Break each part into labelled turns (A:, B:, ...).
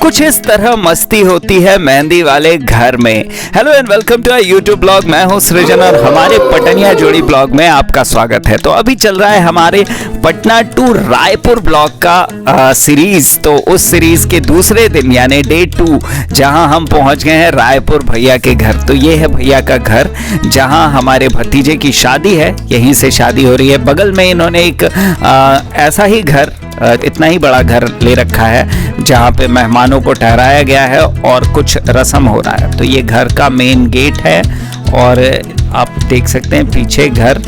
A: कुछ इस तरह मस्ती होती है मेहंदी वाले घर में। Hello and welcome to YouTube blog. मैं हूं सृजन और हमारे पटनिया जोड़ी ब्लॉग में आपका स्वागत है। तो अभी चल रहा है हमारे पटना टू रायपुर ब्लॉग का सीरीज। तो उस सीरीज के दूसरे दिन यानी डे 2 जहां हम पहुंच गए हैं रायपुर भैया के घर। तो ये है भैया का घर जहां हमारे भतीजे की शादी है, यहीं से शादी हो रही है। बगल में इन्होंने एक ऐसा ही घर, इतना ही बड़ा घर ले रखा है जहाँ पे मेहमानों को ठहराया गया है और कुछ रस्म हो रहा है। तो ये घर का मेन गेट है और आप देख सकते हैं पीछे घर।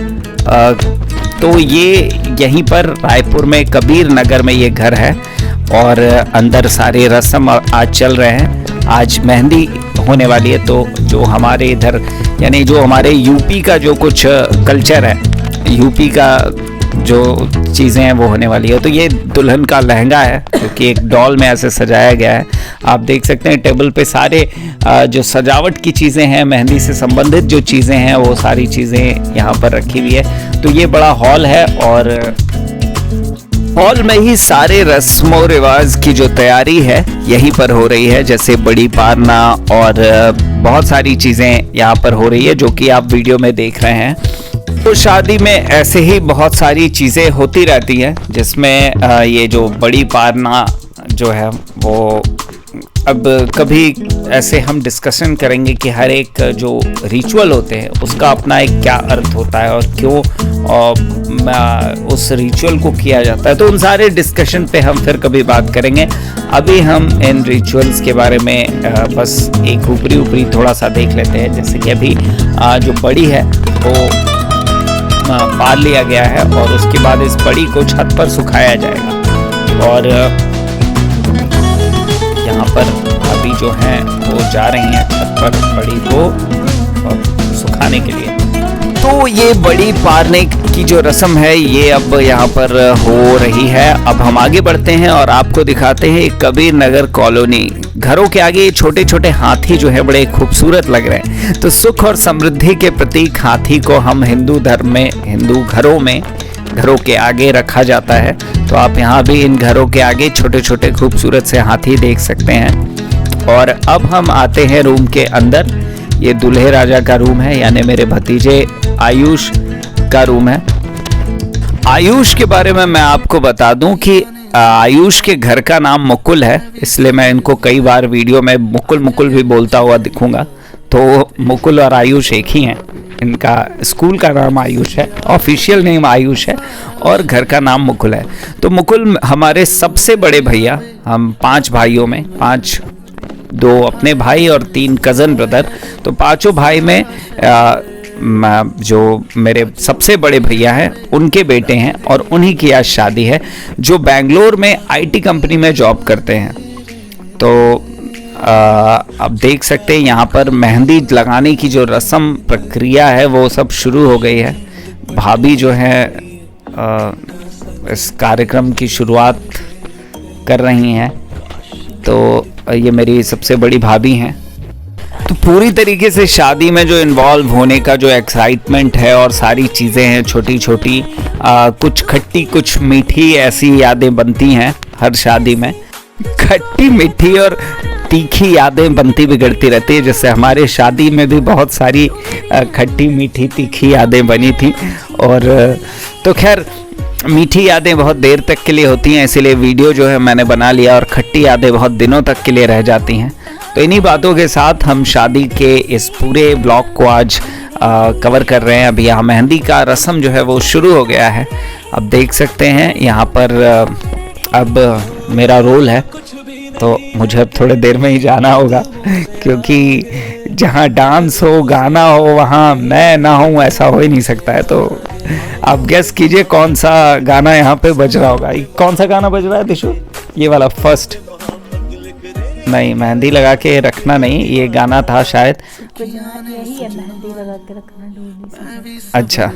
A: तो ये यहीं पर रायपुर में कबीर नगर में ये घर है और अंदर सारे रस्म आज चल रहे हैं। आज मेहंदी होने वाली है। तो जो हमारे इधर यानी जो हमारे यूपी का जो कुछ कल्चर है, यूपी का जो चीज़ें हैं वो होने वाली है। तो ये दुल्हन का लहंगा है जो कि एक डॉल में ऐसे सजाया गया है। आप देख सकते हैं टेबल पे सारे जो सजावट की चीज़ें हैं, मेहंदी से संबंधित जो चीज़ें हैं वो सारी चीज़ें यहाँ पर रखी हुई है। तो ये बड़ा हॉल है और हॉल में ही सारे रस्मों रिवाज की जो तैयारी है यहीं पर हो रही है, जैसे बड़ी पारना और बहुत सारी चीज़ें यहाँ पर हो रही है जो कि आप वीडियो में देख रहे हैं। तो शादी में ऐसे ही बहुत सारी चीज़ें होती रहती हैं, जिसमें ये जो बड़ी पारना जो है वो अब कभी ऐसे हम डिस्कशन करेंगे कि हर एक जो रिचुअल होते हैं उसका अपना एक क्या अर्थ होता है और क्यों उस रिचुअल को किया जाता है। तो उन सारे डिस्कशन पे हम फिर कभी बात करेंगे। अभी हम इन रिचुअल्स के बारे में बस एक ऊपरी थोड़ा सा देख लेते हैं। जैसे कि अभी जो बड़ी है वो पार लिया गया है और उसके बाद इस बड़ी को छत पर सुखाया जाएगा और यहाँ पर अभी जो है वो जा रही हैं छत पर बड़ी को सुखाने के लिए। तो ये बड़ी पारने की जो रस्म है ये अब यहाँ पर हो रही है। अब हम आगे बढ़ते हैं और आपको दिखाते हैं कबीर नगर कॉलोनी। घरों के आगे छोटे छोटे हाथी जो है बड़े खूबसूरत लग रहे हैं। तो सुख और समृद्धि के प्रतीक हाथी को हम हिंदू धर्म में, हिंदू घरों के आगे रखा जाता है। तो आप यहाँ भी इन घरों के आगे छोटे छोटे खूबसूरत से हाथी देख सकते हैं। और अब हम आते हैं रूम के अंदर। ये दूल्हे राजा का रूम है, यानी मेरे भतीजे आयुष का रूम है। आयुष के बारे में मैं आपको बता दूं कि आयुष के घर का नाम मुकुल है, इसलिए मैं इनको कई बार वीडियो में मुकुल भी बोलता हुआ दिखूंगा। तो मुकुल और आयुष एक ही हैं। इनका स्कूल का नाम आयुष है, ऑफिशियल नेम आयुष है और घर का नाम मुकुल है। तो मुकुल हमारे सबसे बड़े भैया, हम 5 भाइयों में 2 अपने भाई और 3 कज़न ब्रदर। तो 5 भाई में जो मेरे सबसे बड़े भैया हैं उनके बेटे हैं और उन्हीं की आज शादी है, जो बेंगलोर में आईटी कंपनी में जॉब करते हैं। तो अब देख सकते हैं यहाँ पर मेहंदी लगाने की जो रस्म प्रक्रिया है वो सब शुरू हो गई है। भाभी जो है इस कार्यक्रम की शुरुआत कर रही हैं। तो ये मेरी सबसे बड़ी भाभी हैं। तो पूरी तरीके से शादी में जो इन्वॉल्व होने का जो एक्साइटमेंट है और सारी चीज़ें हैं छोटी छोटी, कुछ खट्टी कुछ मीठी ऐसी यादें बनती हैं हर शादी में। खट्टी मीठी और तीखी यादें बनती बिगड़ती रहती है। जैसे हमारे शादी में भी बहुत सारी खट्टी मीठी तीखी यादें बनी थी। और तो खैर मीठी यादें बहुत देर तक के लिए होती हैं, इसीलिए वीडियो जो है मैंने बना लिया और खट्टी यादें बहुत दिनों तक के लिए रह जाती हैं। तो इन्हीं बातों के साथ हम शादी के इस पूरे ब्लॉग को आज कवर कर रहे हैं। अभी यहाँ मेहंदी का रस्म जो है वो शुरू हो गया है। अब देख सकते हैं यहाँ पर अब मेरा रोल है, तो मुझे अब थोड़ी देर में ही जाना होगा, क्योंकि जहाँ डांस हो गाना हो वहाँ मैं ना हूँ ऐसा हो ही नहीं सकता है। तो आप गेस कीजिए कौन सा गाना यहाँ पे बज रहा होगा। कौन सा गाना बज रहा है दिशु? ये वाला फर्स्ट नहीं, मेहंदी लगा के रखना नहीं, ये गाना था शायद।
B: यही है, मेहंदी लगा के रखना।
A: अच्छा,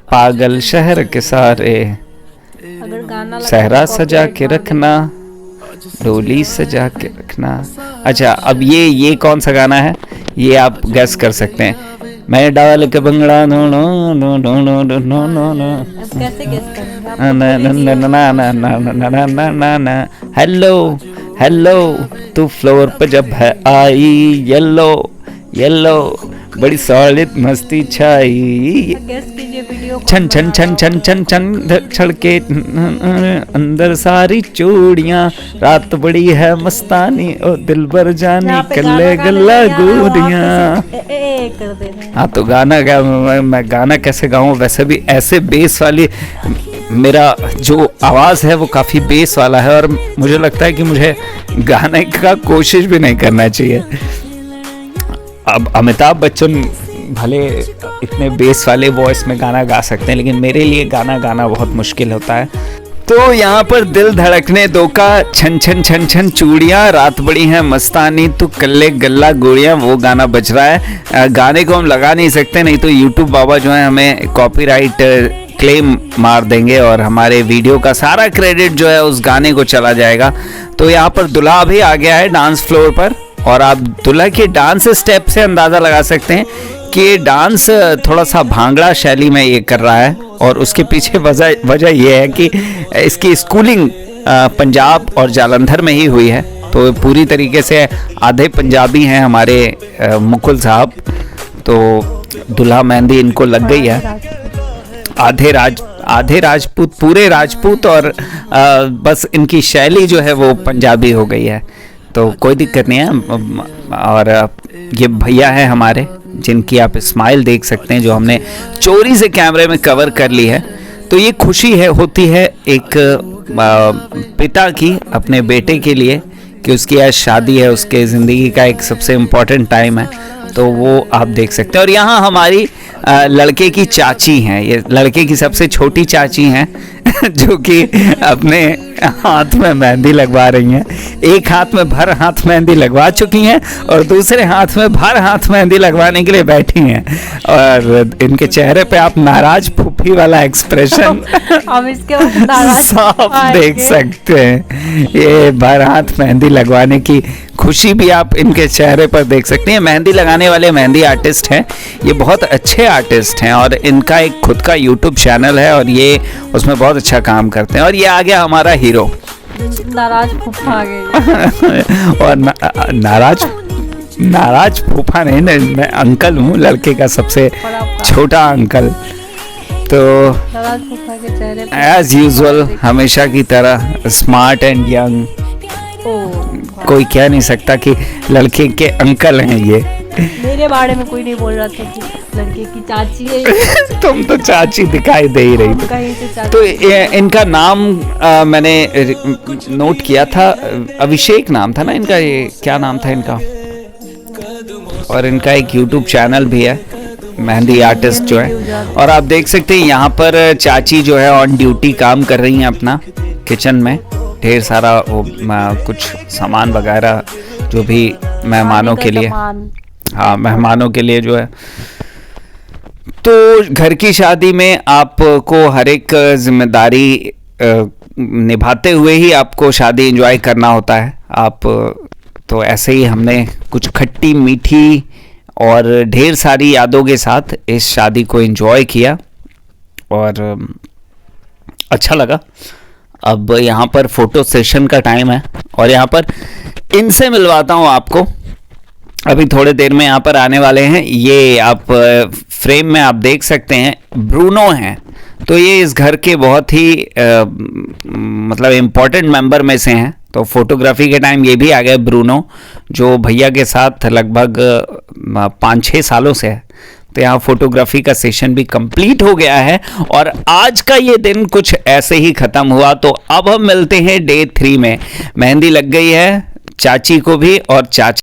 A: पागल शहर के सारे
B: अगर गाना
A: सहरा सजा के रखना, डोली सजा के रखना। अच्छा, अब ये कौन सा गाना है ये आप गैस कर सकते हैं। मैं डाल के bhangra no no no no no no no no no,
B: कैसे गेस करेंगे?
A: ना ना ना ना ना ना ना ना ना। हेलो हेलो तू फ्लोर पे जब है आई, येलो येलो बड़ी सॉलिड मस्ती छाई,
B: गेस कीजिए वीडियो
A: छन छन छन छन छन छन छड़के अंदर सारी चूड़ियां, रात बड़ी है मस्तानी ओ दिल भर जानी कल्ले गल्ला गोरियां।
B: कर दे रहे हैं।
A: हाँ तो गाना गा, मैं गाना कैसे गाऊं? वैसे भी ऐसे बेस वाली, मेरा जो आवाज़ है वो काफ़ी बेस वाला है और मुझे लगता है कि मुझे गाने का कोशिश भी नहीं करना चाहिए। अब अमिताभ बच्चन भले इतने बेस वाले वॉइस में गाना गा सकते हैं, लेकिन मेरे लिए गाना गाना बहुत मुश्किल होता है। तो यहाँ पर दिल धड़कने दो का छन छन छन छन चूड़ियाँ, रात बड़ी है मस्तानी तू कल्ले गल्ला गोड़ियाँ, वो गाना बज रहा है। गाने को हम लगा नहीं सकते, नहीं तो यूट्यूब बाबा जो है हमें कॉपीराइट क्लेम मार देंगे और हमारे वीडियो का सारा क्रेडिट जो है उस गाने को चला जाएगा। तो यहाँ पर दुल्हा भी आ गया है डांस फ्लोर पर और आप दुल्हा के डांस स्टेप से अंदाज़ा लगा सकते हैं कि ये डांस थोड़ा सा भांगड़ा शैली में ये कर रहा है और उसके पीछे वजह ये है कि इसकी स्कूलिंग पंजाब और जालंधर में ही हुई है। तो पूरी तरीके से आधे पंजाबी हैं हमारे मुकुल साहब, तो दुल्हा मेहंदी इनको लग गई है। आधे राजपूत, पूरे राजपूत और बस इनकी शैली जो है वो पंजाबी हो गई है, तो कोई दिक्कत नहीं है। और ये भैया है हमारे जिनकी आप स्माइल देख सकते हैं, जो हमने चोरी से कैमरे में कवर कर ली है। तो ये खुशी है होती है एक पिता की अपने बेटे के लिए कि उसकी आज शादी है, उसके ज़िंदगी का एक सबसे इम्पोर्टेंट टाइम है, तो वो आप देख सकते हैं। और यहाँ हमारी लड़के की चाची हैं, ये लड़के की सबसे छोटी चाची हैं जो कि अपने हाथ में मेहंदी लगवा रही हैं। एक हाथ में भर हाथ मेहंदी लगवा चुकी हैं और दूसरे हाथ में भर हाथ मेहंदी लगवाने के लिए बैठी हैं और इनके चेहरे पे आप नाराज फूफी वाला एक्सप्रेशन
B: हम इसके बाद नाराज
A: साफ देख सकते हैं। ये भर हाथ मेहंदी लगवाने की खुशी भी आप इनके चेहरे पर देख सकते हैं। मेहंदी लगाने वाले मेहंदी आर्टिस्ट हैं, ये बहुत अच्छे आर्टिस्ट हैं और इनका एक खुद का यूट्यूब चैनल है और ये उसमें बहुत अच्छा काम करते हैं। और ये आ गया हमारा हीरो,
B: नाराज फूफा आ गई।
A: और नाराज फूफा नहीं, मैं अंकल हूँ, लड़के का सबसे छोटा अंकल। तो
B: नाराज फूफा के चेहरे पे
A: एज यूजुअल हमेशा की तरह स्मार्ट एंड यंग, कोई कह नहीं सकता कि लड़के के अंकल हैं ये।
B: मेरे बारे में कोई नहीं बोल रहा था कि लड़के की चाची है।
A: तुम तो चाची दिखाई दे ही रही थी। तो इनका नाम मैंने नोट किया था, अभिषेक नाम था ना इनका, ये क्या नाम था इनका? और इनका एक यूट्यूब चैनल भी है, मेहंदी आर्टिस्ट जो है। और आप देख सकते हैं यहाँ पर चाची जो है ऑन ड्यूटी काम कर रही हैं अपना किचन में, ढेर सारा वो कुछ सामान वगैरह जो भी मेहमानों के लिए, हाँ मेहमानों के लिए जो है। तो घर की शादी में आपको हर एक जिम्मेदारी निभाते हुए ही आपको शादी एंजॉय करना होता है। आप तो ऐसे ही हमने कुछ खट्टी मीठी और ढेर सारी यादों के साथ इस शादी को एंजॉय किया और अच्छा लगा। अब यहाँ पर फोटो सेशन का टाइम है और यहाँ पर इनसे मिलवाता हूँ आपको, अभी थोड़े देर में यहाँ पर आने वाले हैं। ये आप फ्रेम में आप देख सकते हैं ब्रूनो हैं, तो ये इस घर के बहुत ही मतलब इम्पोर्टेंट मेंबर में से हैं। तो फोटोग्राफी के टाइम ये भी आ गए ब्रूनो, जो भैया के साथ लगभग 5-6 सालों से है। तो यहाँ फोटोग्राफी का सेशन भी कंप्लीट हो गया है और आज का ये दिन कुछ ऐसे ही ख़त्म हुआ। तो अब हम मिलते हैं डे 3 में। मेहंदी लग गई है चाची को भी और चाचा